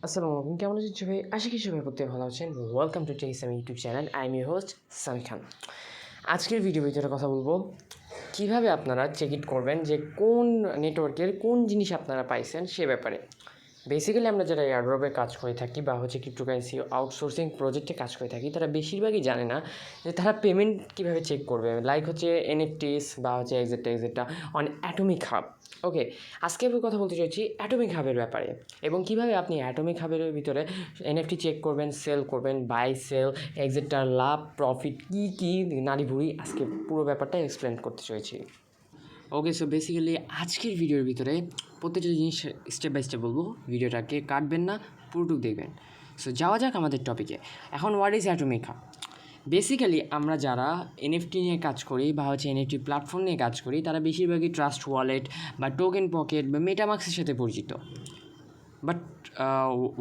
আসসালামু আলাইকুম, কেমন আছেন সবাই? আশা করি সবাই প্রত্যেক ভালো আছেন। Welcome to techysamioffcial YouTube channel. I am your host Sami Khan. আজকের ভিতরে কথা বলবো কীভাবে আপনারা চেক ইট করবেন যে কোন নেটওয়ার্কের কোন জিনিস আপনারা পাইছেন সে ব্যাপারে। বেসিক্যালি আমরা যারা এয়ারড্রপে কাজ করে থাকি বা ক্রিপ্টোকারেন্সি আউটসোর্সিং প্রজেক্টে কাজ করে থাকি, তারা বেশিরভাগই জানে না যে তারা পেমেন্ট কীভাবে চেক করবে। লাইক এনএফটিস বা এক্সেট্রা অন অ্যাটমিক হাব। ওকে, আজকে আমি কথা বলতে চাইছি অ্যাটমিক হাবের ব্যাপারে এবং কীভাবে আপনি অ্যাটমিক হাবের ভিতরে এনএফটি চেক করবেন, সেল করবেন, বাই সেল, এক্সেট্রা লাভ প্রফিট কী নারী ভুড়ি, আজকে পুরো ব্যাপারটা এক্সপ্লেন করতে চাইছি। ওকে, সো বেসিক্যালি আজকের ভিডিওর ভিতরে প্রত্যেকটা জিনিস স্টেপ বাই স্টেপ বলবো, ভিডিওটাকে কাটবেন না, পুরোটুকু দেখবেন। সো যাওয়া যাক আমাদের টপিকে। এখন what is atomic hub? Basically আমরা যারা এনএফটি নিয়ে কাজ করি বা এনএফটি প্ল্যাটফর্ম নিয়ে কাজ করি, তারা বেশিরভাগই ট্রাস্ট ওয়ালেট বা টোকেন পকেট বা মেটামাক্সের সাথে পরিচিত। বাট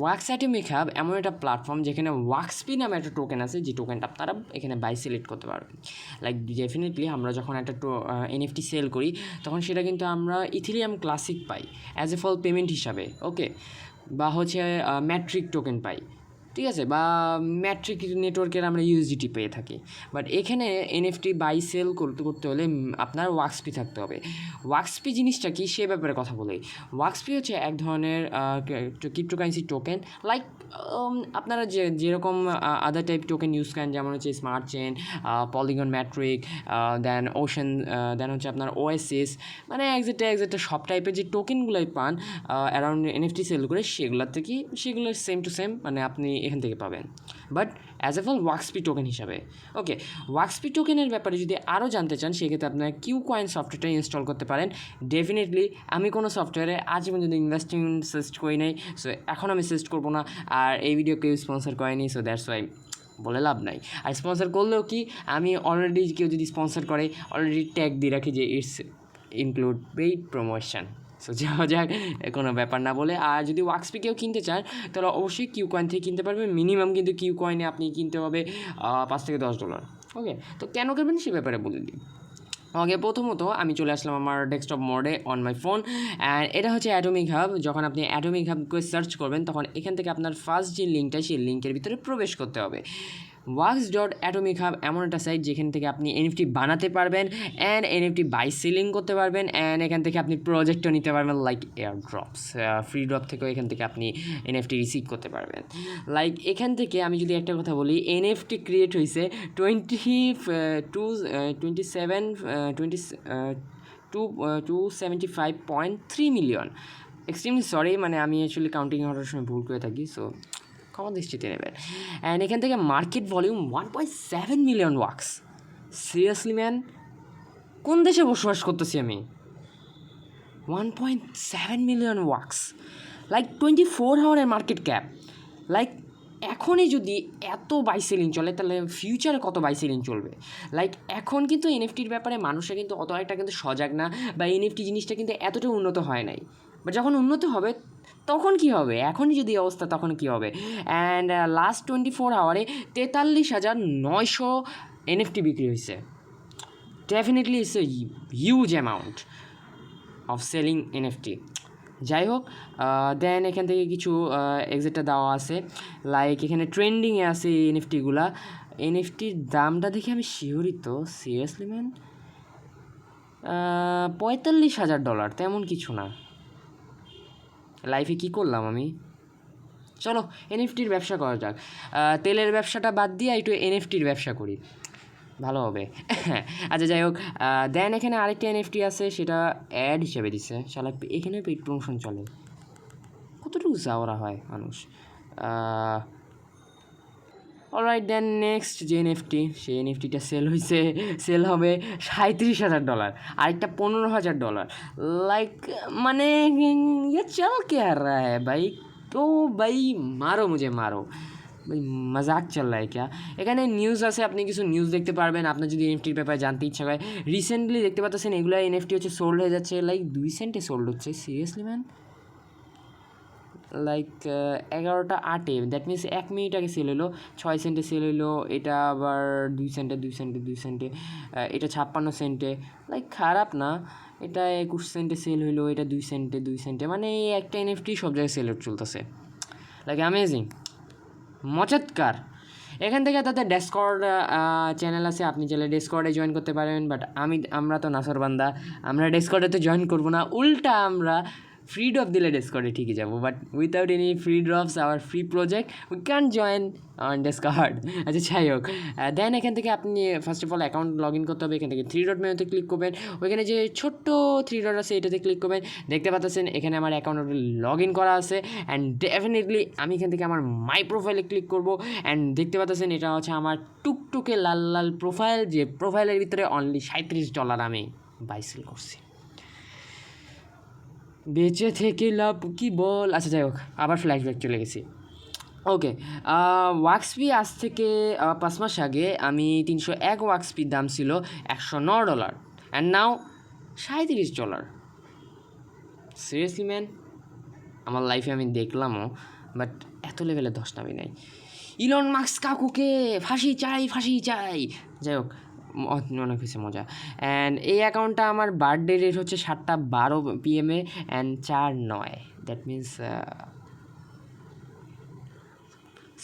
ওয়াক্স অ্যাটমিক হাব এমন একটা প্ল্যাটফর্ম যেখানে ওয়াক্সপি নামে একটা টোকেন আছে, যে টোকেনটা আপনারা এখানে বাই সিলেক্ট করতে পারবেন। লাইক ডেফিনেটলি আমরা যখন একটা এনএফটি সেল করি, তখন সেটা কিন্তু আমরা ইথিলিয়াম ক্লাসিক পাই অ্যাজ এ ফল পেমেন্ট হিসাবে। ওকে, বা ম্যাট্রিক টোকেন পাই, ঠিক আছে, বা ম্যাট্রিক নেটওয়ার্কের আমরা ইউএসডিটি পেয়ে থাকি। বাট এখানে এনএফটি বাই সেল করতে হলে আপনার ওয়াক্সপি থাকতে হবে। ওয়াক্সপি জিনিসটা কি সে ব্যাপারে কথা বলি। ওয়াক্সপি হচ্ছে এক ধরনের ক্রিপ্টোকারেন্সি টোকেন। লাইক আপনারা যেরকম আদার টাইপ টোকেন ইউজ করেন, যেমন স্মার্ট চেন, পলিগন ম্যাট্রিক, দেন ওশান, দেন আপনার ওএসএস, মানে এক্সাক্টটা সব টাইপের যে টোকেনগুলোই পান অ্যারাউন্ড এনএফটি সেল করে, সেগুলোর সেম টু সেম মানে আপনি এখান থেকে পাবেন, but as a full WAXP token হিসাবে। ওকে, ওয়াক্সপি টোকেনের ব্যাপারে যদি আরও জানতে চান, সেক্ষেত্রে আপনারা কিউকয়েন সফটওয়্যারটা ইনস্টল করতে পারেন। ডেফিনেটলি আমি কোনো সফটওয়্যারে আজ পর্যন্ত ইনভেস্টমেন্ট সাজেস্ট করি নাই, সো এখন আমি সাজেস্ট করবো না। আর এই ভিডিও কেউ স্পন্সর করেনি, সো দ্যাটস ওয়াই বলে লাভ নাই। আর স্পন্সর করলেও কি, আমি অলরেডি কেউ যদি স্পন্সর করে অলরেডি ট্যাগ দিয়ে রাখি যে it's include paid promotion. So যাওয়া যাক, কোনো ব্যাপার না বলে। আর যদি ওয়াক্সপি কেউ কিনতে চান, তাহলে অবশ্যই কিউকয়েন থেকে কিনতে পারবে। মিনিমাম কিন্তু কিউকয়েনে আপনি কিনতে হবে $5 থেকে $10। ওকে, তো কেন করবেন সে ব্যাপারে বলে দিই। ওকে, প্রথমত আমি চলে আসলাম আমার ডেস্কটপ মোডে অন মাই ফোন, অ্যান্ড এটা হচ্ছে অ্যাটমিক হাব। যখন আপনি অ্যাটমিক হাব করে সার্চ করবেন, তখন এখান থেকে আপনার ফার্স্ট যে লিঙ্কটা, সেই লিঙ্কের ভিতরে প্রবেশ করতে হবে। wax.atomic.hub এমন একটা সাইট যেখান থেকে আপনি এনএফটি বানাতে পারবেন অ্যান্ড এনএফটি বাই সেলিং করতে পারবেন, অ্যান্ড এখান থেকে আপনি প্রজেক্টও নিতে পারবেন, লাইক এয়ারড্রপস, ফ্রি ড্রপ থেকেও এখান থেকে আপনি এনএফটি রিসিভ করতে পারবেন। লাইক এখান থেকে আমি যদি একটা কথা বলি, এনএফটি ক্রিয়েট হয়েছে 275.3 মিলিয়ন। এক্সট্রিমলি সরি, মানে আমি অ্যাকচুয়ালি কাউন্টিং হওয়ার সময় ভুল করে থাকি, সো ক্ষমা দৃষ্টিতে নেবেন। অ্যান্ড এখান থেকে মার্কেট ভলিউম 1.7 মিলিয়ন ওয়াক্স। সিরিয়াসলি ম্যান, কোন দেশে বসবাস করতেছি আমি? 1.7 মিলিয়ন ওয়াক্স, লাইক 24 আওয়ারের মার্কেট ক্যাপ। লাইক এখনই যদি এত বাই সেলিং চলে, তাহলে ফিউচারে কত বাই সেলিং চলবে। লাইক এখন কিন্তু এনএফটির ব্যাপারে মানুষরা কিন্তু অত একটা কিন্তু সজাগ না, বা এনএফটি জিনিসটা কিন্তু এতটা উন্নত হয় নাই। বাট যখন উন্নত হবে তখন কি হবে, এখনই যদি অবস্থা তখন কি হবে। অ্যান্ড লাস্ট 24 আওয়ারে 43,900 এনএফটি বিক্রি হয়েছে। Definitely it's a huge amount of selling NFT. যাই হোক, দেন এখান থেকে কিছু এক্সিটটা দেওয়া আছে। লাইক এখানে ট্রেন্ডিংয়ে আছে এনএফটিগুলা। এনএফটির দামটা দেখে আমি শিওরিত, সিরিয়াসলি ম্যান, $45,000, তেমন কিছু না। লাইফে কি করলাম আমি? চলো এনএফটির ব্যবসা করা যাক। তেলের ব্যবসাটা বাদ দিয়ে একটু এনএফটির ব্যবসা করি, ভালো হবে। আচ্ছা, যাই হোক, দেন এখানে আরেকটা এনএফটি আছে, সেটা অ্যাড হিসেবে দিচ্ছে। শালা এখানে পেইড প্রমোশন চলে, কতটুকু যাওয়া হয় মানুষ। অলরাইট, দেন নেক্সট যে এনএফটি, সেই এনএফটিটা সেল হবে $37,000, আরেকটা $15,000। লাইক মানে ये चल क्या रहा है भाई? तो भाई मारो मुझे मारो ভাই, মজাক চল রা হ্যায় ক্যা? এখানে নিউজ আছে, আপনি কিছু নিউজ দেখতে পারবেন আপনার যদি এনএফটির ব্যাপারে জানতে ইচ্ছা হয়। রিসেন্টলি দেখতে পাচ্ছেন এগুলো এনএফটি হচ্ছে সোল্ড হয়ে যাচ্ছে, লাইক 2 সেন্টে সোল্ড হচ্ছে। Seriously man, like 11:08, that means 1 minute আগে সেল হলো, 6 সেন্টে সেল হলো। এটা আবার 2 সেন্টে, এটা 56 সেন্টে। লাইক খারাপ না, এটা 21 সেন্টে সেল হলো, এটা 2 সেন্টে, মানে এই একটা এনএফটি সব জায়গায় সেল চলতেছে। লাইক অ্যামেজিং, মজাৎকার। এখান থেকে তাদের ডিসকর্ড চ্যানেল আছে, আপনি চাইলে ডিসকর্ডে জয়েন করতে পারেন, বাট আমরা তো নাসরবান্দা, আমরা ডিসকর্ডে তো জয়েন করবো না, উল্টা আমরা ফ্রি ড্রপ দিলে ডিসকর্ডে ঠিকই যাবো, but without any free drops our free project we can join on Discord. আচ্ছা যাই হোক, দেন এখান থেকে আপনি first of all account log in করতে হবে। এখান থেকে 3 ডট মেনুতে ক্লিক করবেন, ওইখানে যে ছোট্ট 3 ডট আছে এটাতে ক্লিক করবেন। দেখতে পাচ্ছেন এখানে আমার অ্যাকাউন্ট লগ ইন করা আছে, অ্যান্ড ডেফিনেটলি আমি এখান থেকে আমার মাই প্রোফাইলে ক্লিক করবো। অ্যান্ড দেখতে পাচ্ছেন এটা হচ্ছে আমার টুকটুকে লাল লাল প্রোফাইল, যে প্রোফাইলের ভিতরে অনলি $37 আমি বাই সেল করছি। বেঁচে থেকে লাভ কি বল। আচ্ছা যাই হোক, আবার ফ্ল্যাশব্যাক চলে গেছি। ওকে, ওয়াক্সপি আজ থেকে 5 মাস আগে আমি 301 ওয়াক্সপির দাম ছিল $109, অ্যান্ড নাও $37। সিরিয়াসলি ম্যান, আমার লাইফে আমি দেখলামও, বাট এত লেভেলে দশ নামি নাই। ইলন মাস্ক কাকুকে ফাঁসি চাই, ফাঁসি চাই। যাই হোক, অনেক হয়েছে মজা। অ্যান্ড এই অ্যাকাউন্টটা আমার বার্থডে রেট হচ্ছে 7:12 PM and 4/9, that means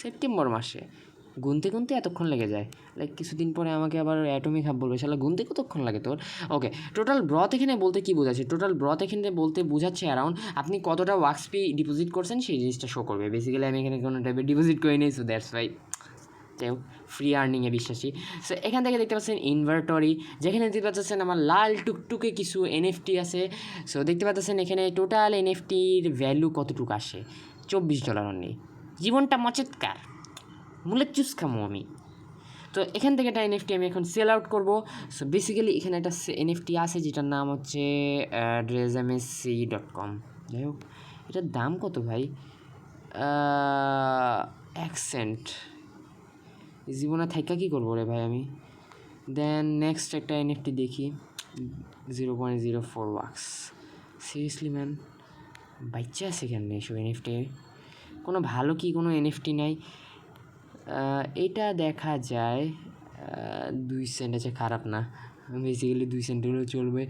September মাসে। গুনতে গুনতে এতক্ষণ লেগে যায়, লাইক কিছুদিন পরে আমাকে আবার অ্যাটমিক হাব বলবে, শালা গুনতে কতক্ষণ লাগে তোর। ওকে, টোটাল ব্রথ এখানে বলতে কী বোঝাচ্ছে? টোটাল ব্রথ এখানে বলতে বোঝাচ্ছে অ্যারাউন্ড আপনি কতটা ওয়াক্সপি ডিপোজিট করছেন সেই জিনিসটা শো করবে। বেসিক্যালি আমি এখানে কোনো টাইপের ডিপোজিট করি নিই, সো দ্যাটস ওয়াই। যাই হোক, ফ্রি আর্নিংয়ে বিশ্বাসী। সো এখান থেকে দেখতে পাচ্ছেন ইনভার্টরি, যেখানে দেখতে পাচ্ছেন আমার লাল টুকটুকে কিছু NFT আছে। সো দেখতে পাচ্ছেন এখানে টোটাল NFTর ভ্যালু কতটুকু আসে, $24 অনলি। জীবনটা মচেৎকার, মূলের চুস খামো আমি। তো এখান থেকে একটা NFT আমি এখন সেল আউট করবো। সো বেসিক্যালি এখানে একটা NFT আছে যেটার নাম হচ্ছে techysamioffcial.com। যাই হোক, এটার দাম কত ভাই? $1 জীবনে থাইকা কী করবো রে ভাই আমি। দেন নেক্সট একটা NFT দেখি, 0.04 ওয়াক্স। সিরিয়াসলি ম্যান, বাচ্চা আছে কেন এসব NFT? কোনো ভালো কি কোনো NFT নাই? এটা দেখা যায় 2 সেন্ট আছে, খারাপ না, বেসিক্যালি 2 সেন্ট হলেও চলবে।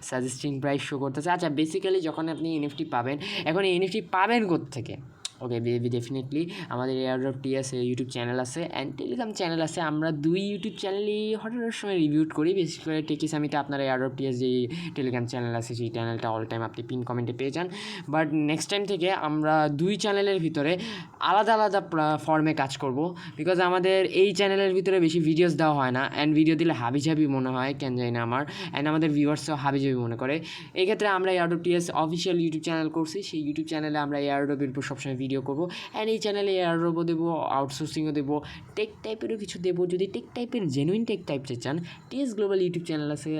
সাজেস্টিং প্রাইস শো করতেছে। আচ্ছা, বেসিক্যালি যখন আপনি NFT পাবেন, এখন এই NFT পাবেন কোত্থেকে? ওকে, ডেফিনেটলি আমাদের এয়ারড্রপ TS ইউটিউব চ্যানেল আছে অ্যান্ড টেলিগ্রাম চ্যানেল আছে। আমরা 2 ইউটিউব চ্যানেলই হঠাৎ সময় রিভিউ করি। বিশেষ করে টেকি সামিতে আপনার এয়ারড্রপ TS যে টেলিগ্রাম চ্যানেল আছে সেই চ্যানেলটা অল টাইম আপনি পিন কমেন্টে পেয়ে যান। বাট নেক্সট টাইম থেকে আমরা 2 চ্যানেলের ভিতরে আলাদা আলাদা ফর্মে কাজ করব, বিকজ আমাদের এই চ্যানেলের ভিতরে বেশি ভিডিওস দেওয়া হয় না, অ্যান্ড ভিডিও দিলে হাবিজাবি মনে হয়, কেন জানি না আমার, অ্যান্ড আমাদের ভিউয়ার্সও হাবিজাবি মনে করে। এই ক্ষেত্রে আমরা airdrop TS official YouTube channel করছি, সেই ইউটিউব চ্যানেলে আমরা এয়ারড্রপের উপর সবসময় ভিডিও করবো, অ্যান্ড এই চ্যানেলে এয়ারড্রপও দেবো, আউটসোর্সিংও দেবো, টেক টাইপেরও কিছু দেবো। যদি টেক টাইপের জেনুইন টেক টাইপটা চান, TS গ্লোবাল ইউটিউব চ্যানেল আছে,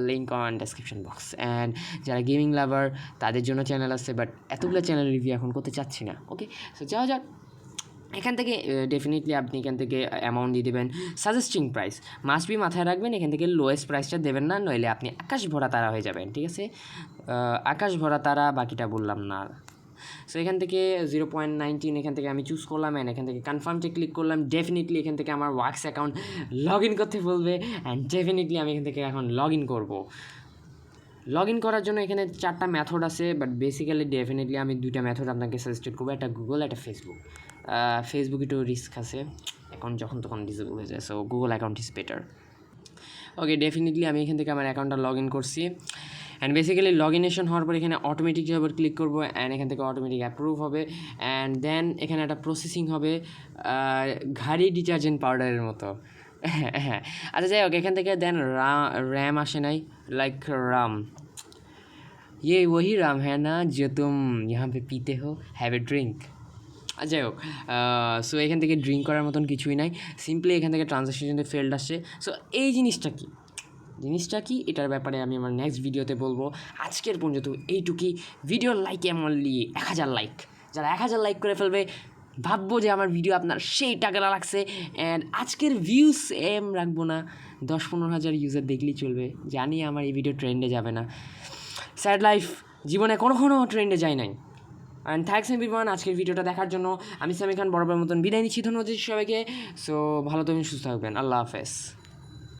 link on description box. And যারা গেমিং লাভার তাদের জন্য চ্যানেল আছে, বাট এতগুলো চ্যানেল রিভিউ এখন করতে চাচ্ছি না। ওকে, সো যাওয়া যাক। এখান থেকে ডেফিনেটলি আপনি এখান থেকে অ্যামাউন্ট দিয়ে দেবেন। সাজেস্টিং প্রাইস মাস্ট বি মাথায় রাখবেন, এখান থেকে লোয়েস্ট প্রাইসটা দেবেন না, নইলে আপনি আকাশ ভরা তারা হয়ে যাবেন। ঠিক আছে, আকাশ ভরা তারা, বাকিটা বললাম না। সো এখান থেকে 0.19 এখান থেকে আমি চুজ করলাম, অ্যান্ড এখান থেকে কনফার্মতে ক্লিক করলাম। ডেফিনেটলি এখান থেকে আমার ওয়াক্স অ্যাকাউন্ট লগ ইন করতে বলবে, অ্যান্ড ডেফিনেটলি আমি এখান থেকে এখন লগ ইন করবো। লগ ইন করার জন্য এখানে 4টা মেথড আছে, বাট বেসিক্যালি ডেফিনেটলি আমি 2টা মেথড আপনাকে সাজেস্টেড করবো, একটা গুগল, একটা ফেসবুক। ফেসবুক একটু রিস্ক আছে, এখন যখন তখন ডিসেবল হয়ে যায়, so Google account is better. Okay, definitely আমি এখান থেকে আমার অ্যাকাউন্টটা লগ ইন করছি, অ্যান্ড বেসিক্যালি লগ ইনেশন হওয়ার পর এখানে অটোমেটিক যাবার ক্লিক করবো, অ্যান্ড এখান থেকে অটোমেটিক অ্যাপ্রুভ হবে, অ্যান্ড দেন এখানে একটা প্রসেসিং হবে ঘাড়ি ডিটারজেন্ট পাউডারের মতো। হ্যাঁ, আচ্ছা যাই হোক, এখান থেকে দেন র্যাম আসে নাই, লাইক রাম, ये वही राम है ना जो तुम यहाँ पे पीते हो, हैव ए ड्रिंक। যাই হোক, সো এখান থেকে ড্রিঙ্ক করার মতন কিছুই নাই, সিম্পলি এখান থেকে ট্রানজ্যাকশন ফেল্ড আসছে। সো এই জিনিসটা কি এটার ব্যাপারে আমি আমার নেক্সট ভিডিওতে বলবো। আজকের পর্যন্ত এইটুকুই। ভিডিওর লাইকে অনলি 1000 লাইক, যারা 1000 লাইক করে ফেলবে ভাববো যে আমার ভিডিও আপনার সেই টাকা লাগছে। অ্যান্ড আজকের ভিউস রাখবো না, 10-15 হাজার ইউজার দেখলেই চলবে। জানি আমার এই ভিডিও ট্রেন্ডে যাবে না, স্যাড লাইফ, জীবনে কোনো ট্রেন্ডে যায় নাই। অ্যান্ড থ্যাঙ্কস এভরিওয়ান আজকের ভিডিওটা দেখার জন্য। আমি সামি খান বরাবর মতন বিদায় নিচ্ছি, ধন্যবাদ সবাইকে। সো ভালো থাকবেন, সুস্থ থাকবেন, আল্লাহ হাফেজ।